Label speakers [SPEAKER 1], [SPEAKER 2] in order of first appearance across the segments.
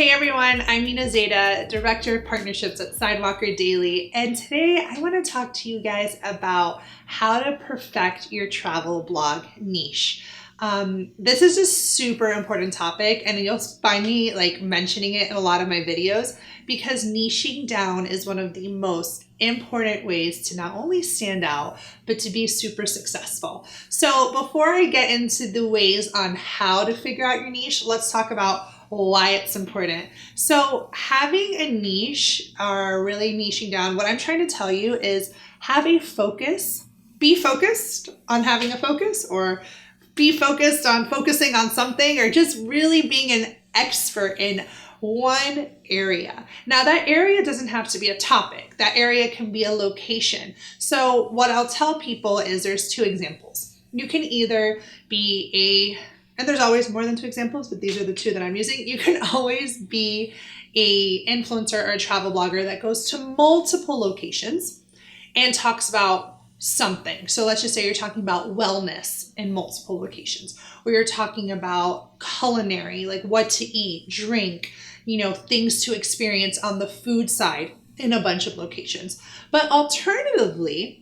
[SPEAKER 1] Hey everyone, I'm Nina Zeta, Director of Partnerships at Sidewalker Daily, and today I want to talk to you guys about how to perfect your travel blog niche. This is a super important topic, and you'll find me mentioning it in a lot of my videos because niching down is one of the most important ways to not only stand out, but to be super successful. So before I get into the ways on how to figure out your niche, let's talk about why it's important. So having a niche or really niching down, what I'm trying to tell you is have a focus, be focused on having a focus, or be focused on focusing on something, or just really being an expert in one area. Now that area doesn't have to be a topic. That area can be a location. So what I'll tell people is there's two examples. You can either be and there's always more than two examples, but these are the two that I'm using. You can always be a influencer or a travel blogger that goes to multiple locations and talks about something. So let's just say you're talking about wellness in multiple locations, or you're talking about culinary, like what to eat, drink, things to experience on the food side in a bunch of locations. But alternatively,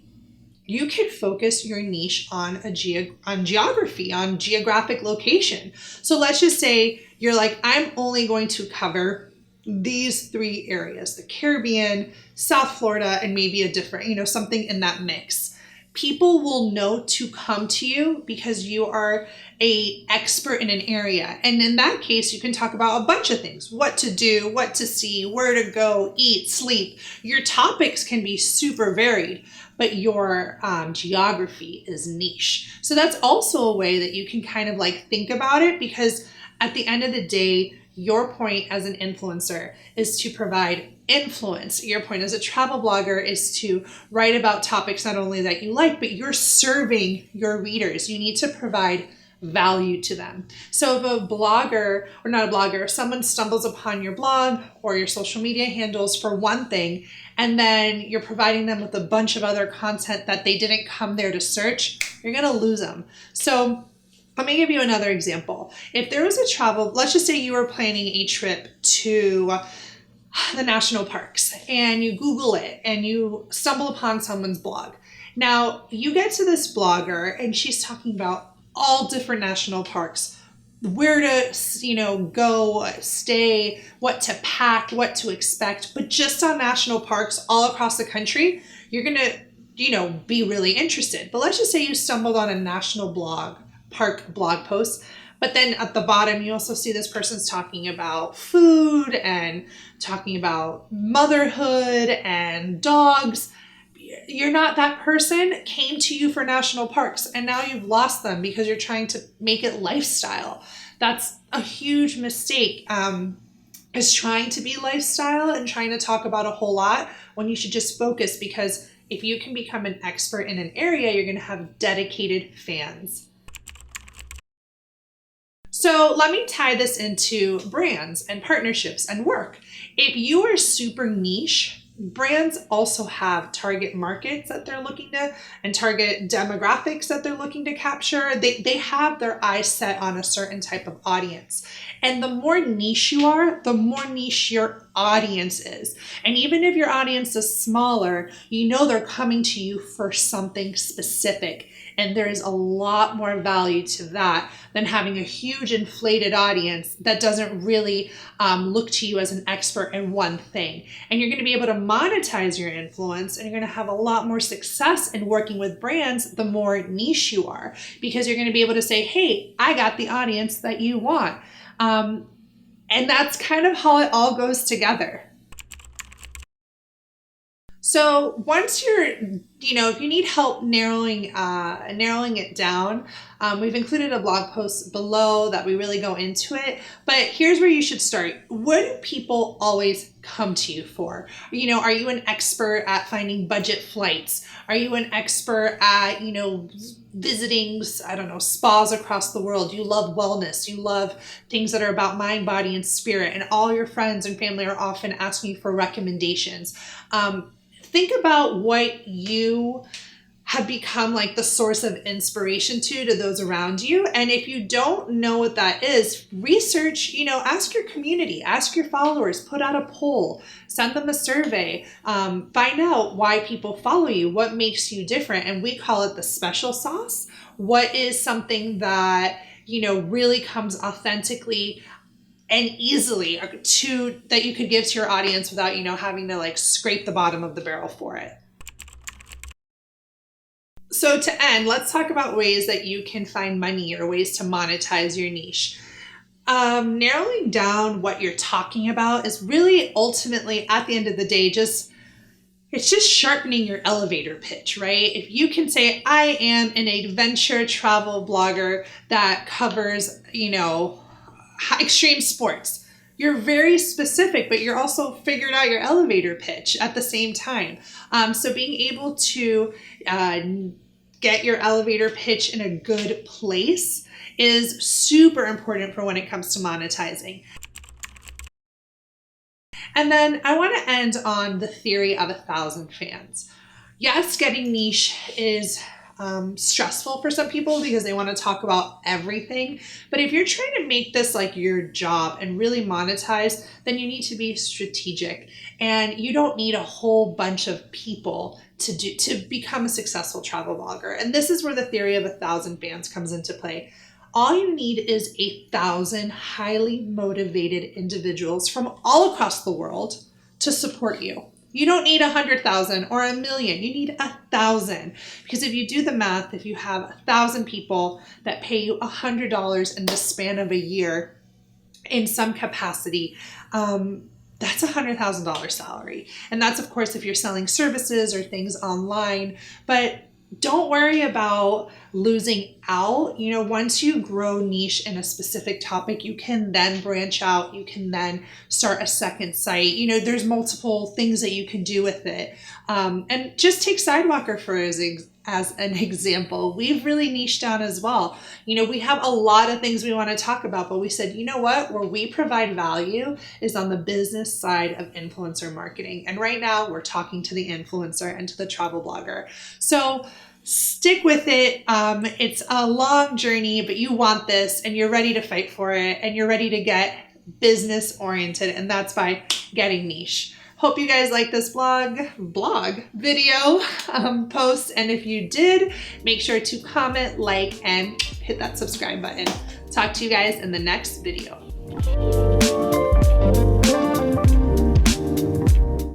[SPEAKER 1] you can focus your niche on geography, on geographic location. So let's just say you're like, I'm only going to cover these three areas, the Caribbean, South Florida, and maybe a different, something in that mix. People will know to come to you because you are an expert in an area. And in that case, you can talk about a bunch of things, what to do, what to see, where to go, eat, sleep. Your topics can be super varied, but your geography is niche. So that's also a way that you can kind of think about it, because at the end of the day, your point as an influencer is to provide influence. Your point as a travel blogger is to write about topics not only that you like, but you're serving your readers. You need to provide value to them. So if a blogger, or not a blogger, if someone stumbles upon your blog or your social media handles for one thing, and then you're providing them with a bunch of other content that they didn't come there to search, you're going to lose them. So let me give you another example. If there was a travel, let's just say you were planning a trip to the national parks and you Google it and you stumble upon someone's blog. Now you get to this blogger and she's talking about all different national parks, where to, go, stay, what to pack, what to expect. But just on national parks all across the country, you're going to, be really interested. But let's just say you stumbled on a national park blog post, but then at the bottom, you also see this person's talking about food and talking about motherhood and dogs. You're not that person, came to you for national parks, and now you've lost them because you're trying to make it lifestyle. That's a huge mistake, is trying to be lifestyle and trying to talk about a whole lot when you should just focus, because if you can become an expert in an area, you're going to have dedicated fans. So let me tie this into brands and partnerships and work. If you are super niche, brands also have target markets that they're looking to, and target demographics that they're looking to capture. They have their eyes set on a certain type of audience. And the more niche you are, the more niche your audience is. And even if your audience is smaller, they're coming to you for something specific. And there is a lot more value to that than having a huge inflated audience that doesn't really look to you as an expert in one thing. And you're going to be able to monetize your influence, and you're going to have a lot more success in working with brands the more niche you are, because you're going to be able to say, hey, I got the audience that you want. And that's kind of how it all goes together. So once you're, if you need help narrowing it down, we've included a blog post below that we really go into it. But here's where you should start. What do people always come to you for? Are you an expert at finding budget flights? Are you an expert at, visiting, spas across the world? You love wellness. You love things that are about mind, body, and spirit. And all your friends and family are often asking you for recommendations. Think about have become like the source of inspiration to those around you. And if you don't know what that is, research, ask your community, ask your followers, put out a poll, send them a survey, find out why people follow you, what makes you different. And we call it the special sauce. What is something that, really comes authentically and easily that you could give to your audience without, having to like scrape the bottom of the barrel for it. So to end, let's talk about ways that you can find money or ways to monetize your niche. Narrowing down what you're talking about is really ultimately, at the end of the day, it's just sharpening your elevator pitch, right? If you can say, I am an adventure travel blogger that covers, extreme sports. You're very specific, but you're also figured out your elevator pitch at the same time. So being able to get your elevator pitch in a good place is super important for when it comes to monetizing. And then I want to end on the theory of 1,000 fans. Yes, getting niche is stressful for some people because they want to talk about everything. But if you're trying to make this like your job and really monetize, then you need to be strategic. And you don't need a whole bunch of people to become a successful travel blogger. And this is where the theory of 1,000 fans comes into play. All you need is 1,000 highly motivated individuals from all across the world to support you. You don't need 100,000 or 1,000,000. You need 1,000. Because if you do the math, if you have 1,000 people that pay you $100 in the span of a year in some capacity, that's $100,000 salary. And that's, of course, if you're selling services or things online. But don't worry about losing out. Once you grow niche in a specific topic, you can then branch out. You can then start a second site. There's multiple things that you can do with it. And just take Sidewalker as an example. We've really niched down as well. We have a lot of things we want to talk about, but we said, you know what? Where we provide value is on the business side of influencer marketing. And right now we're talking to the influencer and to the travel blogger. So stick with it. It's a long journey, but you want this and you're ready to fight for it and you're ready to get business oriented. And that's by getting niche. Hope you guys like this blog video post. And if you did, make sure to comment, like, and hit that subscribe button. Talk to you guys in the next video.